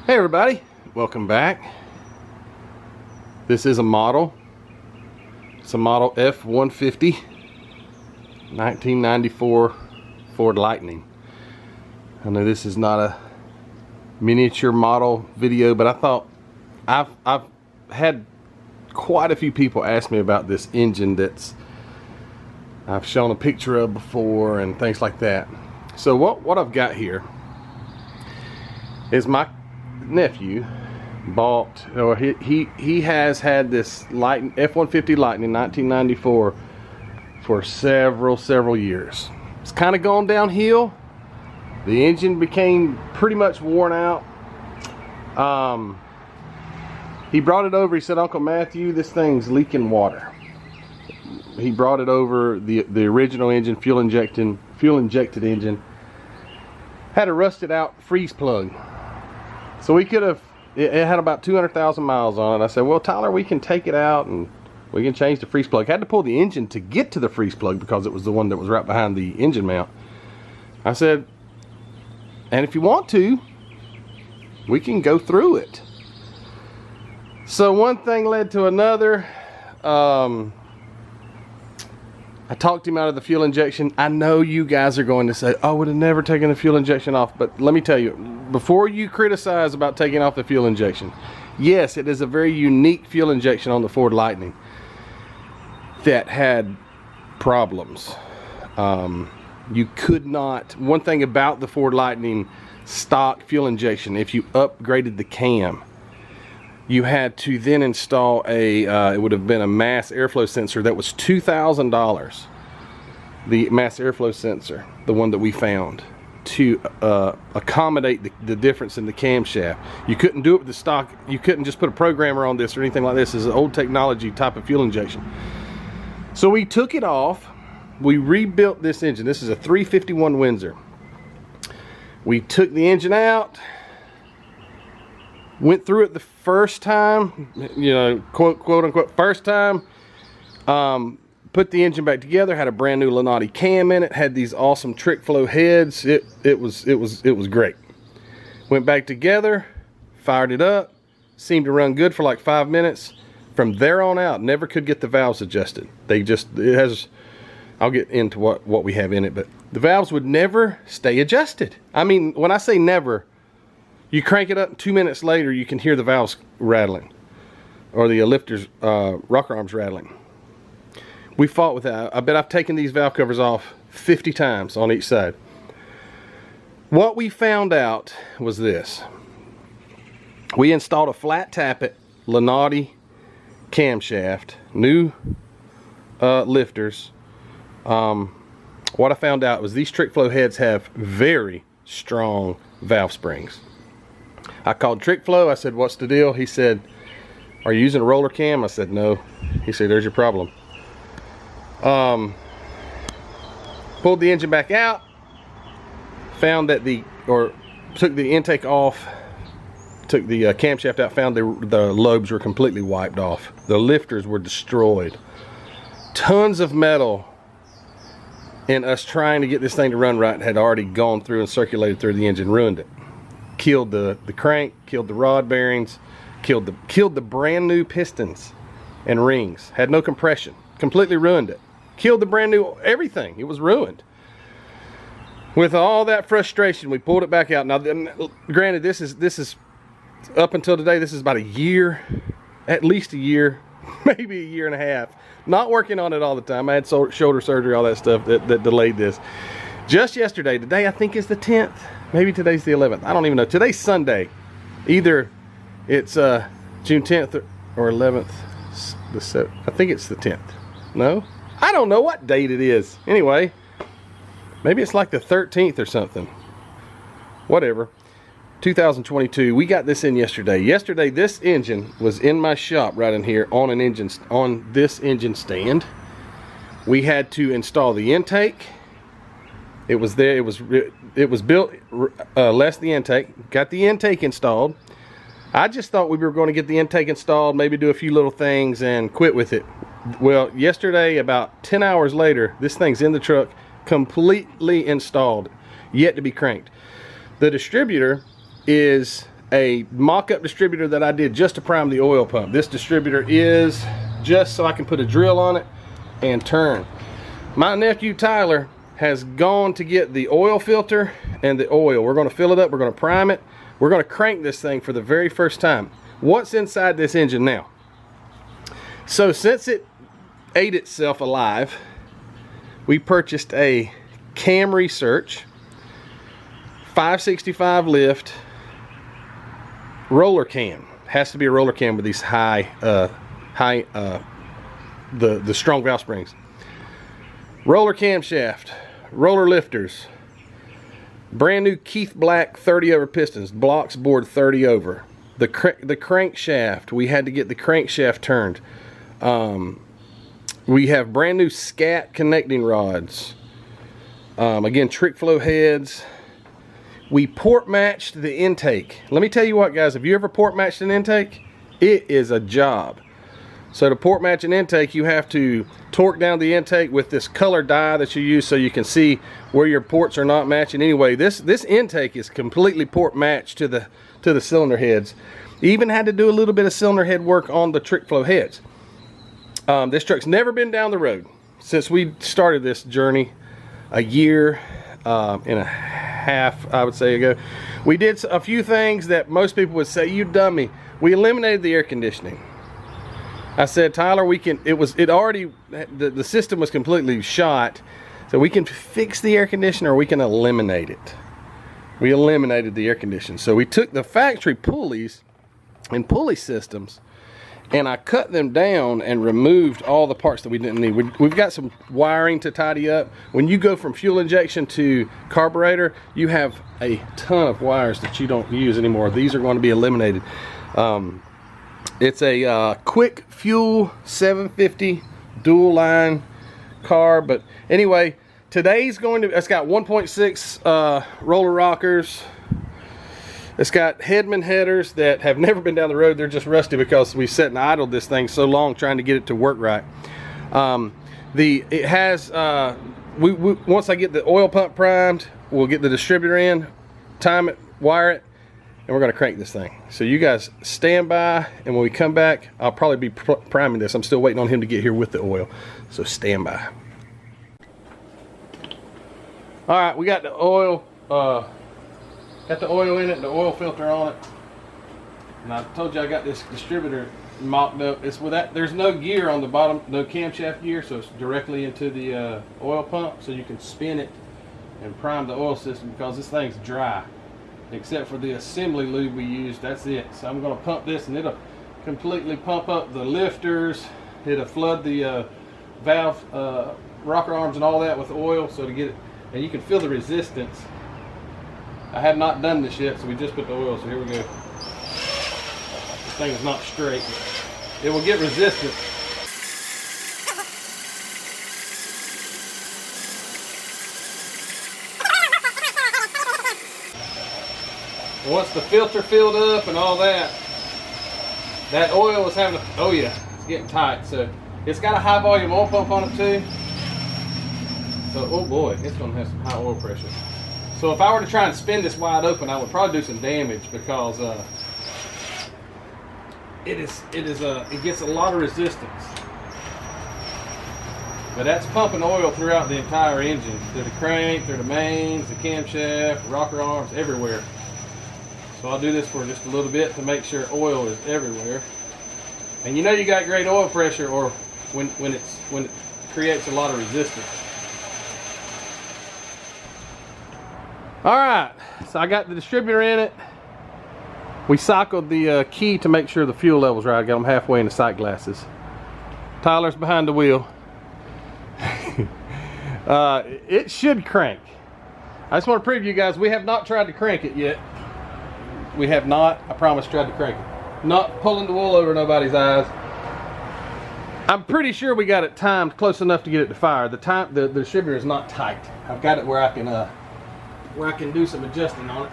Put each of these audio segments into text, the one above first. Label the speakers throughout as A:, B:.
A: Hey everybody, welcome back. This is a model. It's a model F-150 1994 Ford Lightning. I know this is not a miniature model video, but I thought I've had quite a few people ask me about this engine that's I've shown a picture of before and things like that. So what I've got here is my nephew bought, or he has had this F-150 Lightning 1994 for several years. It's kind of gone downhill. The engine became pretty much worn out. He brought it over. He said, "Uncle Matthew, this thing's leaking water." He brought it over, the original engine, fuel injected engine, had a rusted out freeze plug. So we could have, it had about 200,000 miles on it. I said, "Well, Tyler, we can take it out and we can change the freeze plug." Had to pull the engine to get to the freeze plug because it was the one that was right behind the engine mount. I said, "And if you want to, we can go through it." So one thing led to another. I talked him out of the fuel injection. I know you guys are going to say, "Oh, I would have never taken the fuel injection off." But let me tell you, before you criticize about taking off the fuel injection, yes, it is a very unique fuel injection on the Ford Lightning that had problems. You could not, one thing about the Ford Lightning stock fuel injection, if you upgraded the cam, you had to then install a, it would have been a mass airflow sensor that was $2,000. The mass airflow sensor, the one that we found, to accommodate the difference in the camshaft. You couldn't do it with the stock. You couldn't just put a programmer on this or anything like this. It's an old technology type of fuel injection. So we took it off. We rebuilt this engine. This is a 351 Windsor. We took the engine out, went through it the first time, you know, quote unquote first time, put the engine back together, had a brand new Lenati cam in it, had these awesome trick flow heads. It was great. Went back together, fired it up, seemed to run good for like 5 minutes. From there on out, never could get the valves adjusted. They just, it has, I'll get into what we have in it, but the valves would never stay adjusted. I mean, when I say never, you crank it up, 2 minutes later, you can hear the valves rattling, or the lifters, rocker arms rattling. We fought with that. I bet I've taken these valve covers off 50 times on each side. What we found out was this. We installed a flat tappet Lenati camshaft, new lifters. What I found out was these trick flow heads have very strong valve springs. I called Trick Flow. I said, "What's the deal?" He said, "Are you using a roller cam?" I said, "No." He said, "There's your problem." Pulled the engine back out, found that took the intake off, took the camshaft out, found the lobes were completely wiped off. The lifters were destroyed. Tons of metal in us trying to get this thing to run right had already gone through and circulated through the engine, ruined it. Killed the crank, killed the rod bearings, killed the brand new pistons and rings. Had no compression, completely ruined it. Killed the brand new everything. It was ruined. With all that frustration, we pulled it back out. Now, granted, this is up until today. This is about a year, at least a year, maybe a year and a half. Not working on it all the time. I had shoulder surgery, all that stuff that delayed this. Just yesterday, today I think is the 10th. Maybe today's the 11th. I don't even know. Today's Sunday. Either it's June 10th or 11th. I think it's the 10th. No? I don't know what date it is. Anyway, maybe it's like the 13th or something. Whatever. 2022. We got this in yesterday. Yesterday, this engine was in my shop right in here on this engine stand. We had to install the intake. It was there. It was built less the intake. Got the intake installed. I just thought we were going to get the intake installed, maybe do a few little things and quit with it. Well, yesterday, about 10 hours later, this thing's in the truck, completely installed, yet to be cranked. The distributor is a mock-up distributor that I did just to prime the oil pump. This distributor is just so I can put a drill on it and turn. My nephew Tyler has gone to get the oil filter and the oil. We're going to fill it up, we're going to prime it, we're going to crank this thing for the very first time. What's inside this engine now? So since it ate itself alive, we purchased a Cam Research 565 lift roller cam. Has to be a roller cam with these the strong valve springs. Roller camshaft, roller lifters, brand new Keith Black 30 over pistons, blocks bored 30 over. The crankshaft, we had to get the crankshaft turned. We have brand new scat connecting rods. Again, trick flow heads. We port matched the intake. Let me tell you what, guys, have you ever port matched an intake? It is a job. So to port match an intake, you have to torque down the intake with this color dye that you use so you can see where your ports are not matching. Anyway, this intake is completely port matched to the cylinder heads. Even had to do a little bit of cylinder head work on the trick flow heads. This truck's never been down the road since we started this journey a year and a half, I would say, ago. We did a few things that most people would say, you dummy. We eliminated the air conditioning. I said, Tyler, the system was completely shot, so we can fix the air conditioner or we can eliminate it. We eliminated the air conditioner. So we took the factory pulleys and pulley systems and I cut them down and removed all the parts that we didn't need. We've got some wiring to tidy up. When you go from fuel injection to carburetor, you have a ton of wires that you don't use anymore. These are going to be eliminated. It's a quick fuel 750 dual line car, but anyway, today's it's got 1.6 roller rockers. It's got Headman headers that have never been down the road. They're just rusty because we sat and idled this thing so long trying to get it to work right. It has once I get the oil pump primed, we'll get the distributor in, time it, wire it, and we're going to crank this thing. So you guys stand by, and when we come back, I'll probably be priming this. I'm still waiting on him to get here with the oil, so stand by. All right, we got the oil. Got the oil in it, the oil filter on it. And I told you I got this distributor mocked up. It's with that. There's no gear on the bottom, no camshaft gear, so it's directly into the oil pump, so you can spin it and prime the oil system because this thing's dry. Except for the assembly lube we used, that's it. So I'm going to pump this and it'll completely pump up the lifters. It'll flood the valve, rocker arms and all that with oil, so to get it, and you can feel the resistance. I have not done this yet, so we just put the oil, so here we go. This thing is not straight. It will get resistance. Once the filter filled up and all that, that oil is having oh yeah, it's getting tight. So it's got a high volume oil pump on it too. So, oh boy, it's gonna have some high oil pressure. So if I were to try and spin this wide open, I would probably do some damage because it gets a lot of resistance. But that's pumping oil throughout the entire engine, through the crank, through the mains, the camshaft, rocker arms, everywhere. So I'll do this for just a little bit to make sure oil is everywhere. And you know you got great oil pressure or when it creates a lot of resistance. Alright, so I got the distributor in it. We cycled the key to make sure the fuel level's right. I got them halfway in the sight glasses. Tyler's behind the wheel. It should crank. I just want to preview you guys, we have not tried to crank it yet. We have not, I promise, tried to crank it. Not pulling the wool over nobody's eyes. I'm pretty sure we got it timed close enough to get it to fire. The distributor is not tight. I've got it where I can do some adjusting on it.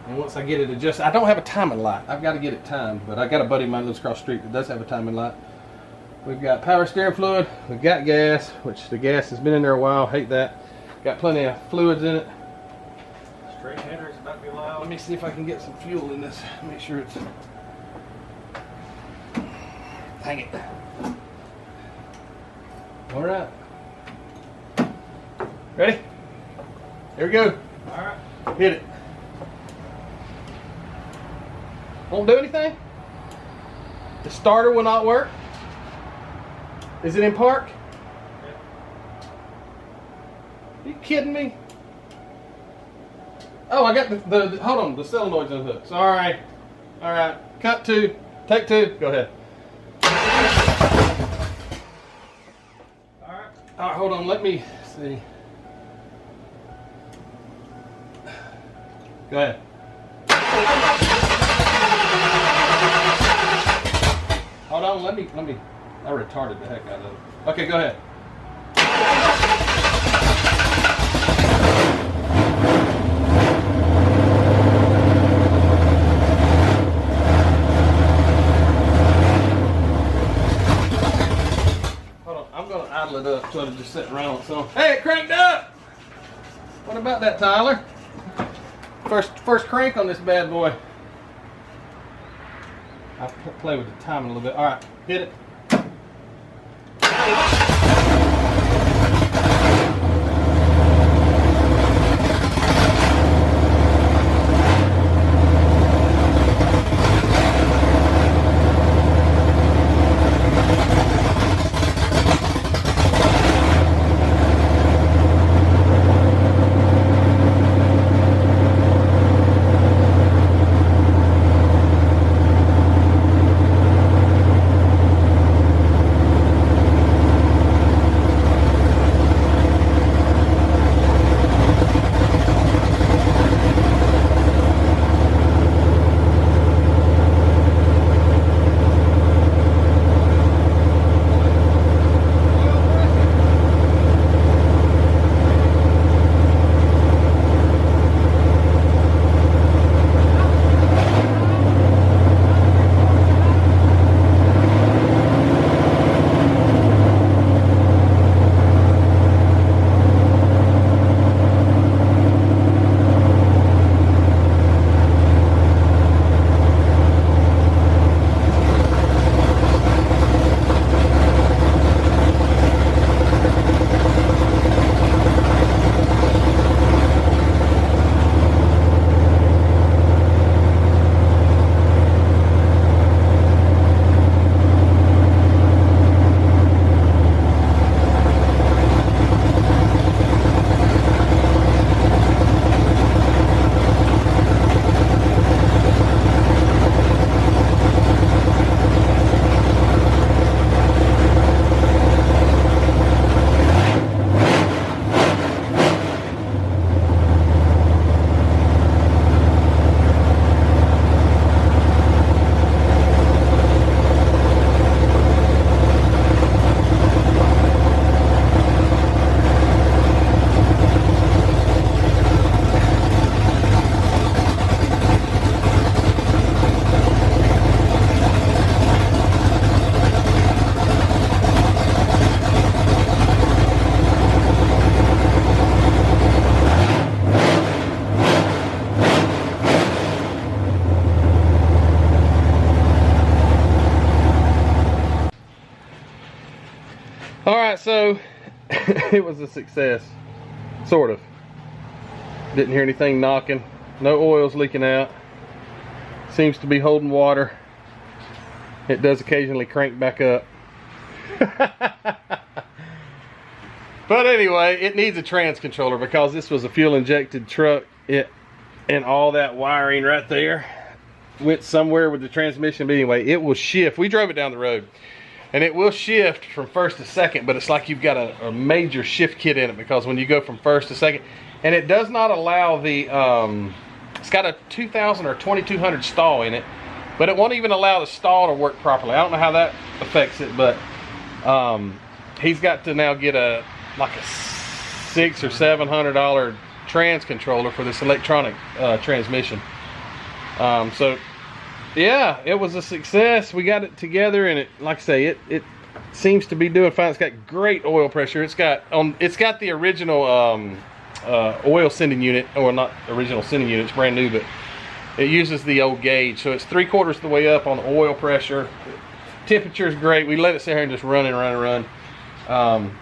A: And once I get it adjusted, I don't have a timing light. I've got to get it timed, but I got a buddy of mine who lives across the street that does have a timing light. We've got power steering fluid. We've got gas, which the gas has been in there a while. Hate that. Got plenty of fluids in it.
B: Straight header is about to be loud.
A: me see if I can get some fuel in this. Make sure it's... Hang it. All right. Ready? Here we go. All right. Hit it. Won't do anything? The starter will not work? Is it in park? Yeah. Are you kidding me? Oh, I got the hold on, the solenoid's unhooked. Sorry. All right, cut two, take two, go ahead. All right, hold on, let me see. Go ahead. Hold on, let me, I retarded the heck out of it. Okay, go ahead. Hold on, I'm gonna idle it up instead of just sitting around. So, hey, it cranked up! What about that, Tyler? First crank on this bad boy. I'll play with the timing a little bit. All right, hit it. All right, so it was a success, sort of. Didn't hear anything knocking. No oil's leaking out. Seems to be holding water. It does occasionally crank back up. But anyway, it needs a trans controller because this was a fuel injected truck. And all that wiring right there went somewhere with the transmission. But anyway, it will shift. We drove it down the road. And it will shift from first to second, but it's like you've got a major shift kit in it, because when you go from first to second, and it does not allow the, it's got a 2000 or 2200 stall in it, but it won't even allow the stall to work properly. I don't know how that affects it, but he's got to now get like a $600 or $700 trans controller for this electronic transmission. So yeah, it was a success. We got it together, and it, like I say, it seems to be doing fine. It's got great oil pressure. It's got the original oil sending unit, or not original sending unit, it's brand new, but it uses the old gauge. So it's 3/4 of the way up on the oil pressure. Temperature is great. We let it sit here and just run and run and run.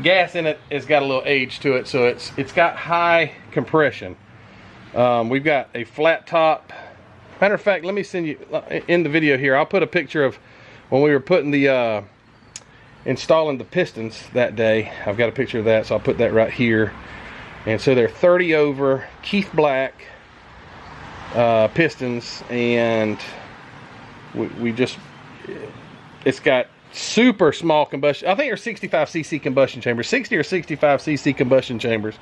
A: Gas in it has got a little age to it, so it's got high compression. We've got a flat top. Matter of fact, let me send you in the video here. I'll put a picture of when we were putting the installing the pistons that day. I've got a picture of that, so I'll put that right here. And so they're 30 over Keith Black pistons, and we just, it's got super small combustion. I think they're 65 cc combustion chambers, 60 or 65 cc combustion chambers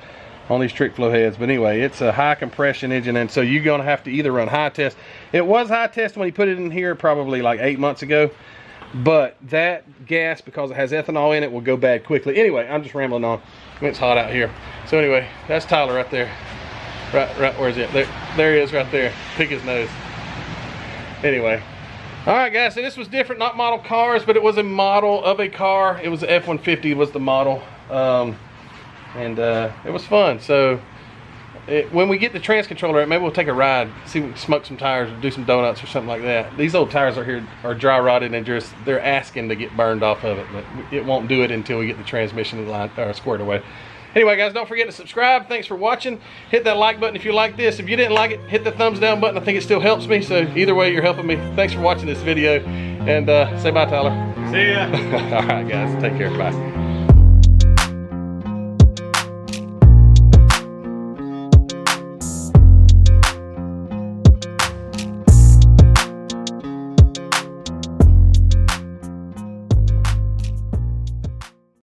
A: on these trick flow heads. But anyway, it's a high compression engine, and so you're gonna have to either run high test. It was high test when he put it in here probably like 8 months ago, but that gas, because it has ethanol in it, will go bad quickly. Anyway, I'm just rambling on. It's hot out here. So anyway, that's Tyler right there. Right, where's it? There he is right there. Pick his nose. Anyway. All right, guys, so this was different, not model cars, but it was a model of a car. It was the F-150 was the model. It was fun. So when we get the trans controller, maybe we'll take a ride, see if we can smoke some tires, or do some donuts or something like that. These old tires are here are dry rotted, and they're asking to get burned off of it, but it won't do it until we get the transmission line squared away. Anyway, guys, don't forget to subscribe. Thanks for watching. Hit that like button if you like this. If you didn't like it, hit the thumbs down button. I think it still helps me, so either way, you're helping me. Thanks for watching this video, and say bye, Tyler.
B: See ya.
A: All right, guys, take care. Bye.